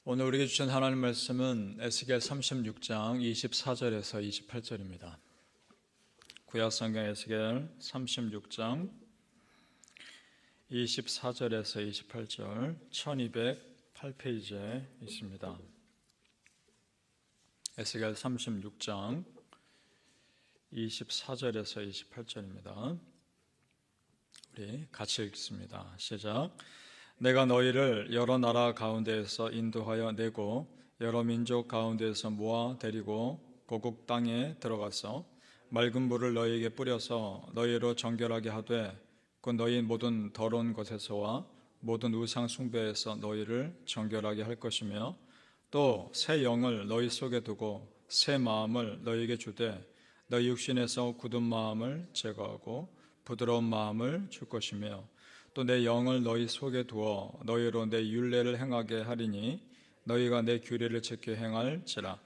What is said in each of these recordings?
오늘 우리에게 주신 하나님 말씀은 에스겔 36장 24절에서 28절입니다. 구약성경 에스겔 36장 24절에서 28절 1208페이지에 있습니다. 에스겔 36장 24절에서 28절입니다. 우리 같이 읽습니다. 시작. 내가 너희를 여러 나라 가운데에서 인도하여 내고 여러 민족 가운데에서 모아 데리고 고국 땅에 들어가서 맑은 물을 너희에게 뿌려서 너희로 정결하게 하되 그 너희 모든 더러운 것에서와 모든 우상 숭배에서 너희를 정결하게 할 것이며 또 새 영을 너희 속에 두고 새 마음을 너희에게 주되 너희 육신에서 굳은 마음을 제거하고 부드러운 마음을 줄 것이며 또 내 영을 너희 속에 두어 너희로 내 율례를 행하게 하리니 너희가 내 규례를 지켜 행할지라.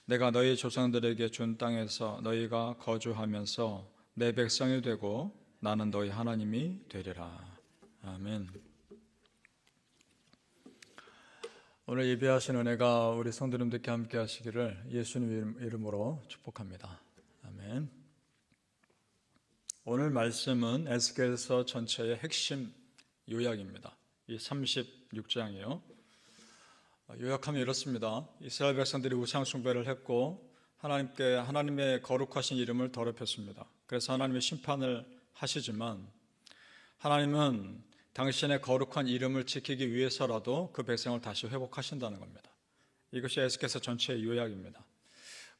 내가 너희 조상들에게 준 땅에서 너희가 거주하면서 내 백성이 되고 나는 너희 하나님이 되리라. 아멘. 오늘 예배하신 은혜가 우리 성도님들께 함께 하시기를 예수님 이름으로 축복합니다. 아멘. 오늘 말씀은 에스겔서 전체의 핵심 요약입니다. 이 36장이요. 요약하면 이렇습니다. 이스라엘 백성들이 우상 숭배를 했고 하나님의 거룩하신 이름을 더럽혔습니다. 그래서 하나님의 심판을 하시지만 하나님은 당신의 거룩한 이름을 지키기 위해서라도 그 백성을 다시 회복하신다는 겁니다. 이것이 에스겔서 전체의 요약입니다.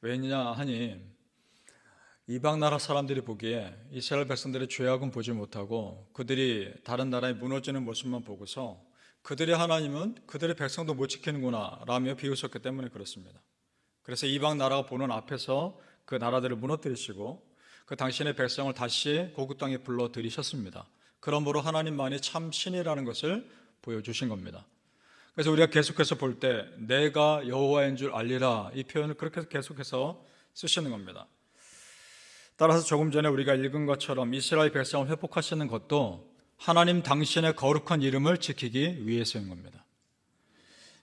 왜냐 하니 이방 나라 사람들이 보기에 이스라엘 백성들의 죄악은 보지 못하고 그들이 다른 나라에 무너지는 모습만 보고서 그들의 하나님은 그들의 백성도 못 지키는구나 라며 비웃었기 때문에 그렇습니다. 그래서 이방 나라가 보는 앞에서 그 나라들을 무너뜨리시고 그 당신의 백성을 다시 고국 땅에 불러들이셨습니다. 그러므로 하나님만이 참 신이라는 것을 보여주신 겁니다. 그래서 우리가 계속해서 볼 때 내가 여호와인 줄 알리라 이 표현을 그렇게 계속해서 쓰시는 겁니다. 따라서 조금 전에 우리가 읽은 것처럼 이스라엘 백성을 회복하시는 것도 하나님 당신의 거룩한 이름을 지키기 위해서인 겁니다.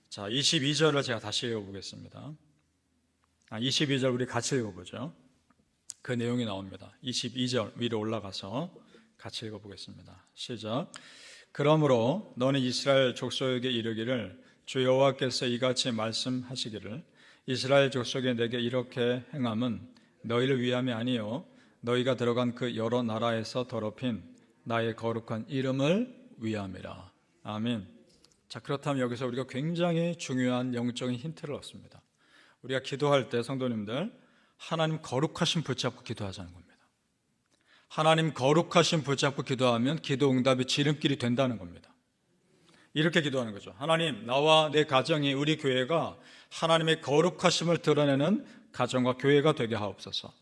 자, 22절을 제가 다시 읽어보겠습니다. 22절 우리 같이 읽어보죠. 그 내용이 나옵니다. 22절 위로 올라가서 같이 읽어보겠습니다. 시작. 그러므로 너는 이스라엘 족속에게 이르기를 주 여호와께서 이같이 말씀하시기를 이스라엘 족속에 내게 이렇게 행함은 너희를 위함이 아니요 너희가 들어간 그 여러 나라에서 더럽힌 나의 거룩한 이름을 위함이라. 아멘. 자, 그렇다면 여기서 우리가 굉장히 중요한 영적인 힌트를 얻습니다. 우리가 기도할 때 성도님들 하나님 거룩하신 붙잡고 기도하자는 겁니다. 하나님 거룩하신 붙잡고 기도하면 기도 응답이 지름길이 된다는 겁니다. 이렇게 기도하는 거죠. 하나님, 나와 내 가정이 우리 교회가 하나님의 거룩하심을 드러내는 가정과 교회가 되게 하옵소서.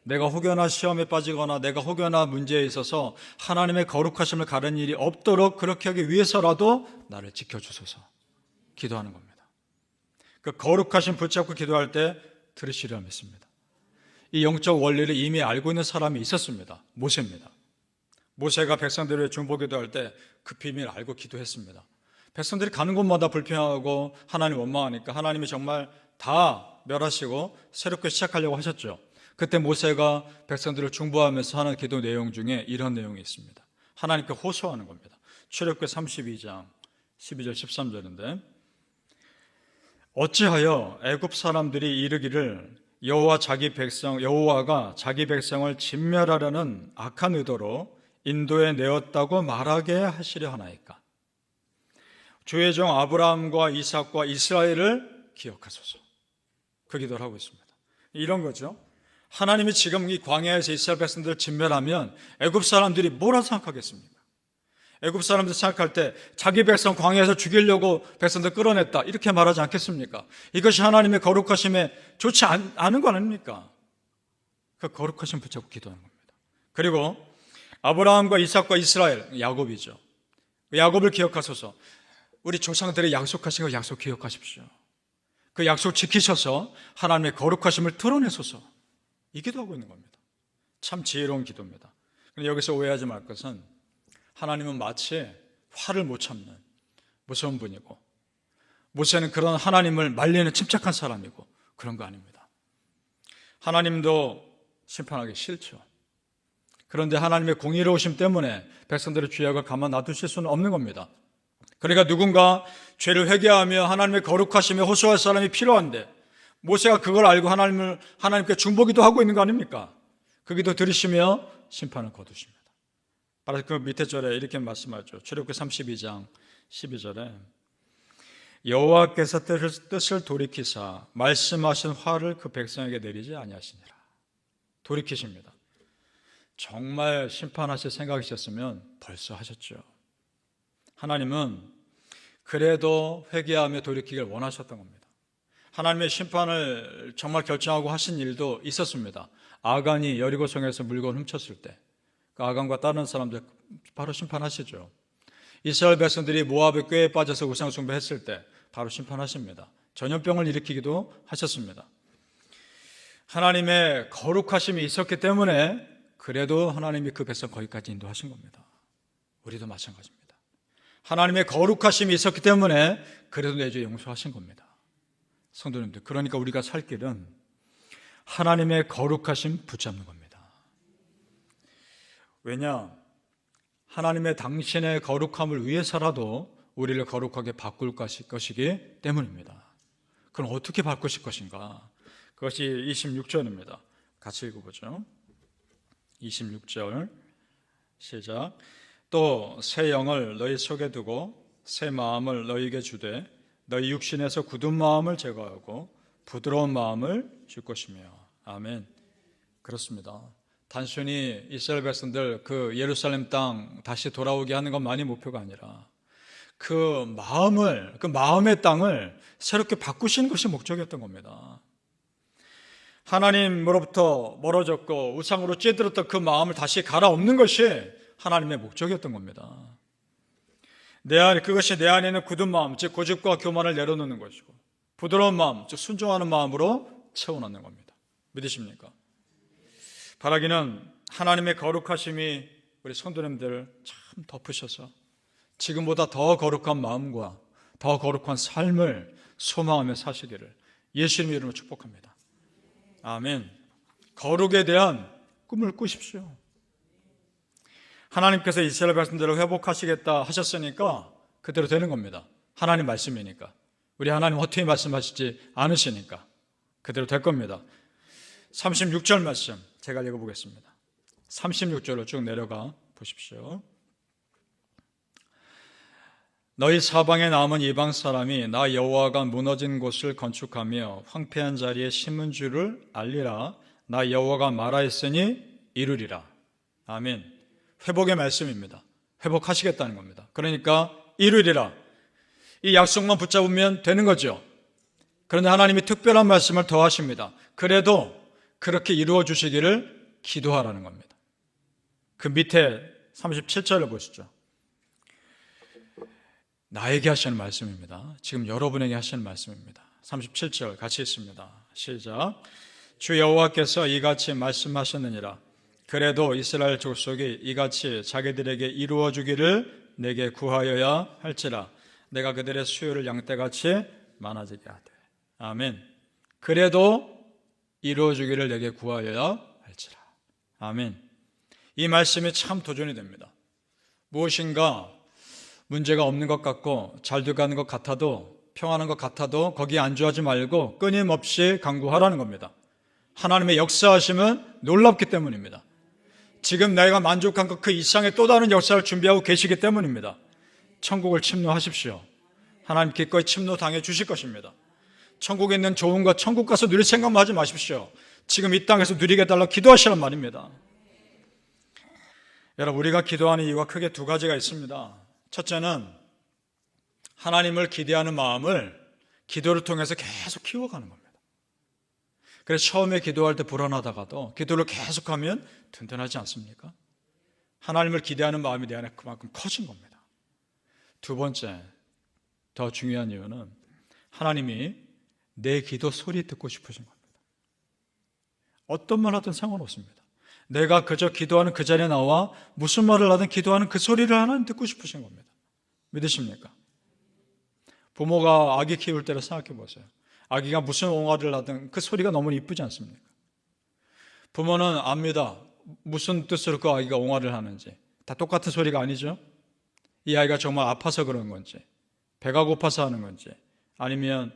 내가 혹여나 시험에 빠지거나 내가 혹여나 문제에 있어서 하나님의 거룩하심을 가르는 일이 없도록 그렇게 하기 위해서라도 나를 지켜주소서 기도하는 겁니다. 그 거룩하심 붙잡고 기도할 때 들으시리라 믿습니다. 이 영적 원리를 이미 알고 있는 사람이 있었습니다. 모세입니다. 모세가 백성들을 중보기도할 때 그 비밀을 알고 기도했습니다. 백성들이 가는 곳마다 불평하고 하나님 원망하니까 하나님이 정말 다 멸하시고 새롭게 시작하려고 하셨죠. 그때 모세가 백성들을 중보하면서 하는 기도 내용 중에 이런 내용이 있습니다. 하나님께 호소하는 겁니다. 출애굽기 32장 12절 13절인데 어찌하여 애굽 사람들이 이르기를 여호와가 자기 백성을 진멸하려는 악한 의도로 인도에 내었다고 말하게 하시려 하나이까. 주의 종 아브라함과 이삭과 이스라엘을 기억하소서. 그 기도를 하고 있습니다. 이런 거죠. 하나님이 지금 이 광야에서 이스라엘 백성들을 진멸하면 애굽 사람들이 뭐라 생각하겠습니까? 애굽 사람들 생각할 때 자기 백성 광야에서 죽이려고 백성들 끌어냈다 이렇게 말하지 않겠습니까? 이것이 하나님의 거룩하심에 좋지 않은 거 아닙니까? 그 거룩하심 붙잡고 기도하는 겁니다. 그리고 아브라함과 이삭과 이스라엘, 야곱이죠. 야곱을 기억하소서. 우리 조상들의 약속하신 거 약속 기억하십시오. 그 약속 지키셔서 하나님의 거룩하심을 드러내소서. 이 기도하고 있는 겁니다. 참 지혜로운 기도입니다. 그런데 여기서 오해하지 말 것은 하나님은 마치 화를 못 참는 무서운 분이고 모세는 그런 하나님을 말리는 침착한 사람이고 그런 거 아닙니다. 하나님도 심판하기 싫죠. 그런데 하나님의 공의로우심 때문에 백성들의 죄악을 가만 놔두실 수는 없는 겁니다. 그러니까 누군가 죄를 회개하며 하나님의 거룩하심에 호소할 사람이 필요한데 모세가 그걸 알고 하나님께 중보기도 하고 있는 거 아닙니까? 그 기도 들으시며 심판을 거두십니다. 바로 그 밑에 절에 이렇게 말씀하죠. 출애굽기 32장 12절에 여호와께서 뜻을 돌이키사 말씀하신 화를 그 백성에게 내리지 아니하시니라. 돌이키십니다. 정말 심판하실 생각이셨으면 벌써 하셨죠. 하나님은 그래도 회개하며 돌이키길 원하셨던 겁니다. 하나님의 심판을 정말 결정하고 하신 일도 있었습니다. 아간이 여리고성에서 물건 훔쳤을 때 그 아간과 다른 사람들 바로 심판하시죠. 이스라엘 백성들이 모압의 꾀에 빠져서 우상 숭배했을 때 바로 심판하십니다. 전염병을 일으키기도 하셨습니다. 하나님의 거룩하심이 있었기 때문에 그래도 하나님이 그 백성 거기까지 인도하신 겁니다. 우리도 마찬가지입니다. 하나님의 거룩하심이 있었기 때문에 그래도 내 죄 용서하신 겁니다. 성도님들, 그러니까 우리가 살 길은 하나님의 거룩하심 붙잡는 겁니다. 왜냐? 하나님의 당신의 거룩함을 위해서라도 우리를 거룩하게 바꿀 것이기 때문입니다. 그럼 어떻게 바꾸실 것인가? 그것이 26절입니다. 같이 읽어보죠. 26절 시작. 또 새 영을 너희 속에 두고 새 마음을 너희에게 주되 너희 육신에서 굳은 마음을 제거하고 부드러운 마음을 줄 것이며. 아멘. 그렇습니다. 단순히 이스라엘 백성들 그 예루살렘 땅 다시 돌아오게 하는 것만이 목표가 아니라 그 마음의 땅을 새롭게 바꾸시는 것이 목적이었던 겁니다. 하나님으로부터 멀어졌고 우상으로 찌들었던 그 마음을 다시 갈아엎는 것이 하나님의 목적이었던 겁니다. 그것이 내 안에 있는 굳은 마음, 즉 고집과 교만을 내려놓는 것이고 부드러운 마음, 즉 순종하는 마음으로 채워넣는 겁니다. 믿으십니까? 바라기는 하나님의 거룩하심이 우리 성도님들 참 덮으셔서 지금보다 더 거룩한 마음과 더 거룩한 삶을 소망하며 사시기를 예수님의 이름으로 축복합니다. 아멘. 거룩에 대한 꿈을 꾸십시오. 하나님께서 이스라엘 백성들을 회복하시겠다 하셨으니까 그대로 되는 겁니다. 하나님 말씀이니까. 우리 하나님 어떻게 말씀하시지 않으시니까 그대로 될 겁니다. 36절 말씀 제가 읽어보겠습니다. 36절로 쭉 내려가 보십시오. 너희 사방에 남은 이방 사람이 나 여호와가 무너진 곳을 건축하며 황폐한 자리에 심은 줄을 알리라. 나 여호와가 말하였으니 이루리라. 아멘. 회복의 말씀입니다. 회복하시겠다는 겁니다. 그러니까 이루리라. 이 약속만 붙잡으면 되는 거죠. 그런데 하나님이 특별한 말씀을 더 하십니다. 그래도 그렇게 이루어 주시기를 기도하라는 겁니다. 그 밑에 37절을 보시죠. 나에게 하시는 말씀입니다. 지금 여러분에게 하시는 말씀입니다. 37절 같이 있습니다. 시작. 주 여호와께서 이같이 말씀하셨느니라. 그래도 이스라엘 족속이 이같이 자기들에게 이루어 주기를 내게 구하여야 할지라. 내가 그들의 수요를 양떼같이 많아지게 하되. 아멘. 그래도 이루어 주기를 내게 구하여야 할지라. 아멘. 이 말씀이 참 도전이 됩니다. 무엇인가 문제가 없는 것 같고 잘 돼가는 것 같아도 평안한 것 같아도 거기에 안주하지 말고 끊임없이 간구하라는 겁니다. 하나님의 역사하심은 놀랍기 때문입니다. 지금 내가 만족한 것 그 이상의 또 다른 역사를 준비하고 계시기 때문입니다. 천국을 침노하십시오. 하나님 기꺼이 침노당해 주실 것입니다. 천국에 있는 좋은 것 천국 가서 누릴 생각만 하지 마십시오. 지금 이 땅에서 누리게 해달라고 기도하시란 말입니다. 여러분, 우리가 기도하는 이유가 크게 두 가지가 있습니다. 첫째는 하나님을 기대하는 마음을 기도를 통해서 계속 키워가는 겁니다. 그래서 처음에 기도할 때 불안하다가도 기도를 계속하면 든든하지 않습니까? 하나님을 기대하는 마음이 내 안에 그만큼 커진 겁니다. 두 번째, 더 중요한 이유는 하나님이 내 기도 소리 듣고 싶으신 겁니다. 어떤 말 하든 상관없습니다. 내가 그저 기도하는 그 자리에 나와 무슨 말을 하든 기도하는 그 소리를 하나님 듣고 싶으신 겁니다. 믿으십니까? 부모가 아기 키울 때를 생각해 보세요. 아기가 무슨 옹알이를 하든 그 소리가 너무 이쁘지 않습니까? 부모는 압니다. 무슨 뜻으로 그 아기가 옹알이를 하는지. 다 똑같은 소리가 아니죠. 이 아이가 정말 아파서 그런 건지, 배가 고파서 하는 건지, 아니면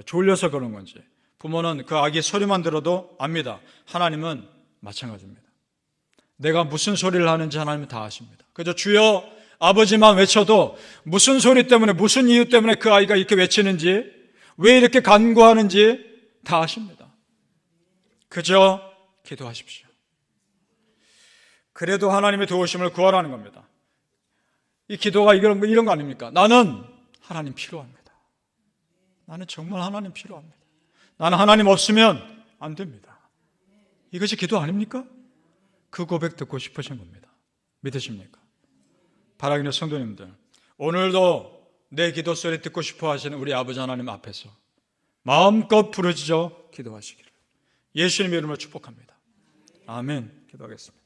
졸려서 그런 건지. 부모는 그 아기의 소리만 들어도 압니다. 하나님은 마찬가지입니다. 내가 무슨 소리를 하는지 하나님은 다 아십니다. 그저 주여 아버지만 외쳐도 무슨 소리 때문에, 무슨 이유 때문에 그 아이가 이렇게 외치는지, 왜 이렇게 간구하는지 다 아십니다. 그저 기도하십시오. 그래도 하나님의 도우심을 구하라는 겁니다. 이 기도가 이런 거 아닙니까? 나는 하나님 필요합니다. 나는 정말 하나님 필요합니다. 나는 하나님 없으면 안 됩니다. 이것이 기도 아닙니까? 그 고백 듣고 싶으신 겁니다. 믿으십니까? 바라기는 성도님들, 오늘도 내 기도 소리 듣고 싶어 하시는 우리 아버지 하나님 앞에서 마음껏 부르짖어 기도하시기를 예수님의 이름으로 축복합니다. 아멘. 기도하겠습니다.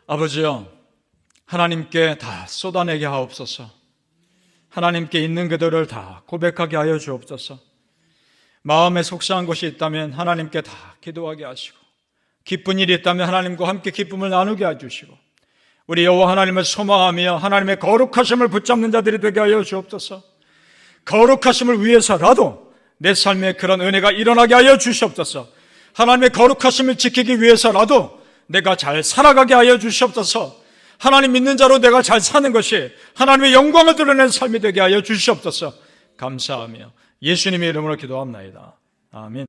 아버지여, 하나님께 다 쏟아내게 하옵소서. 하나님께 있는 그들을 다 고백하게 하여 주옵소서. 마음에 속상한 것이 있다면 하나님께 다 기도하게 하시고, 기쁜 일이 있다면 하나님과 함께 기쁨을 나누게 해주시고, 우리 여호와 하나님을 소망하며 하나님의 거룩하심을 붙잡는 자들이 되게 하여 주옵소서. 거룩하심을 위해서라도 내 삶에 그런 은혜가 일어나게 하여 주시옵소서. 하나님의 거룩하심을 지키기 위해서라도 내가 잘 살아가게 하여 주시옵소서. 하나님 믿는 자로 내가 잘 사는 것이 하나님의 영광을 드러내는 삶이 되게 하여 주시옵소서. 감사하며 예수님의 이름으로 기도합나이다. 아멘.